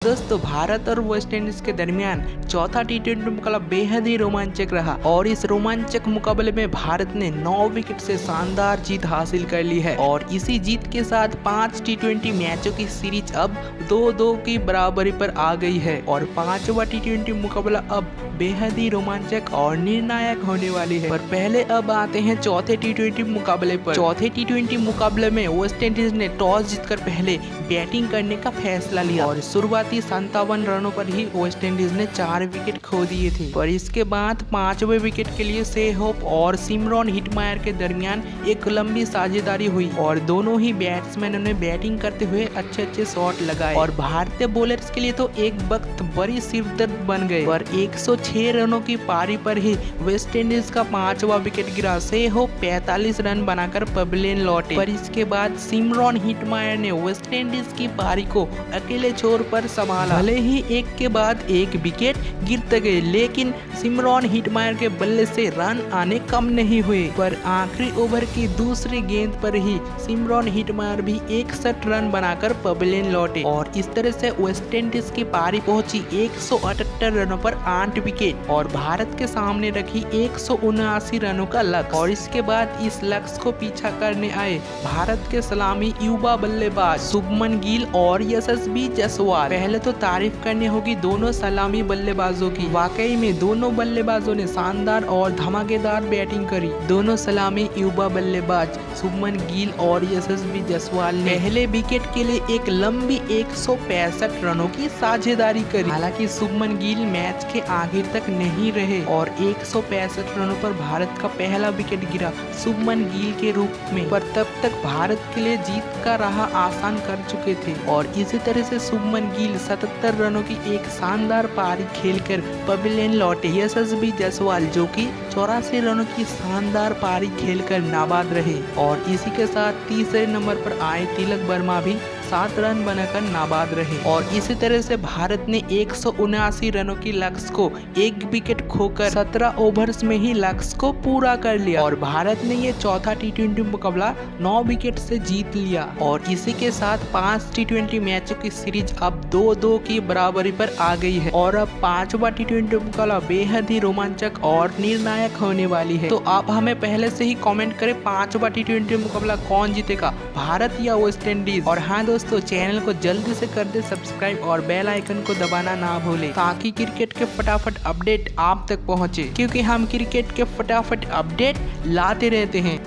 दोस्तों भारत और West Indies के दरमियान चौथा टी20 मुकाबला बेहद ही रोमांचक रहा और इस रोमांचक मुकाबले में भारत ने 9 विकेट से शानदार जीत हासिल कर ली है और इसी जीत के साथ 5 टी20 मैचों की सीरीज अब 2-2 की बराबरी पर आ गई है और 5वां टी20 मुकाबला अब बेहद ही रोमांचक और निर्णायक होने वाली है। पर पहले अब आते हैं चौथे टी20 मुकाबले पर। चौथे टी20 मुकाबले में वेस्ट इंडीज ने टॉस जीतकर पहले बैटिंग करने का फैसला लिया और शुरुआती 57 रनों पर ही वेस्ट इंडीज ने 4 विकेट खो दिए थे। पर इसके बाद 5वें विकेट के लिए सेहोप और सिमरॉन हिटमायर के दरमियान एक लंबी साझेदारी हुई और दोनों ही बैट्समैनों ने बैटिंग करते हुए अच्छे शॉट लगाए और भारतीय बॉलर्स के लिए तो एक वक्त बड़ी सिरदर्द बन गए। पर 106 रनों की पारी पर ही वेस्ट इंडीज का 5वां विकेट गिरा। सेहोप 45 रन बनाकर पवेलियन लौटे। पर इसके बाद सिमरॉन हिटमायर ने वेस्ट इंडीज की पारी को अकेले छोर पर संभाला। भले ही एक के बाद एक विकेट गिरते गए लेकिन सिमरॉन हिटमायर के बल्ले से रन आने कम नहीं हुए। पर आखिरी ओवर की दूसरी गेंद पर ही सिमरॉन हिटमायर भी 61 रन बनाकर पवेलियन लौटे और इस तरह से वेस्ट इंडीज की पारी पहुंची 178 रनों पर 8 विकेट और भारत के सामने रखी 179 रनों का लक्ष्य। और इसके बाद इस लक्ष्य को पीछा करने आए भारत के सलामी युवा बल्लेबाज शुभमन गिल और यशस्वी जायसवाल। पहले तो तारीफ करनी होगी दोनों सलामी बल्लेबाजों की। वाकई में दोनों बल्लेबाजों ने शानदार और धमाकेदार बैटिंग करी। दोनों सलामी युवा बल्लेबाज शुभमन गिल और यशस्वी जायसवाल ने पहले विकेट के लिए एक लंबी 165 रनों की साझेदारी करी। हालांकि शुभमन गिल मैच के आखिर तक नहीं रहे और 165 रनों पर भारत का पहला विकेट गिरा शुभमन गिल के रूप में। पर तब तक भारत के लिए जीत का राह आसान कर चुके थे और इसी तरह से शुभमन गिल 77 रनों की एक शानदार पारी खेलकर पवेलियन लौटे। यशस्वी जायसवाल जो कि 84 रनों की शानदार पारी खेलकर नाबाद रहे और इसी के साथ तीसरे नंबर पर आए तिलक वर्मा भी 7 रन बनाकर नाबाद रहे। और इसी तरह से भारत ने 179 रनों की लक्ष्य को एक विकेट खोकर 17 ओवर्स में ही लक्ष्य को पूरा कर लिया और भारत ने ये चौथा टी20 मुकाबला 9 विकेट से जीत लिया और इसी के साथ 5 टी20 मैचों की सीरीज अब 2-2 की बराबरी पर आ गई है और अब 5वां टी20 मुकाबला बेहद ही रोमांचक और निर्णायक होने वाली है। तो आप हमें पहले से ही कमेंट करें 5वां टी20 मुकाबला कौन जीतेगा, भारत या वेस्ट इंडीज। और हाँ दोस्तों, चैनल को जल्दी से कर दे सब्सक्राइब और बेल आइकन को दबाना ना भूले ताकि क्रिकेट के फटाफट अपडेट आप तक पहुंचे, क्योंकि हम क्रिकेट के फटाफट अपडेट लाते रहते हैं।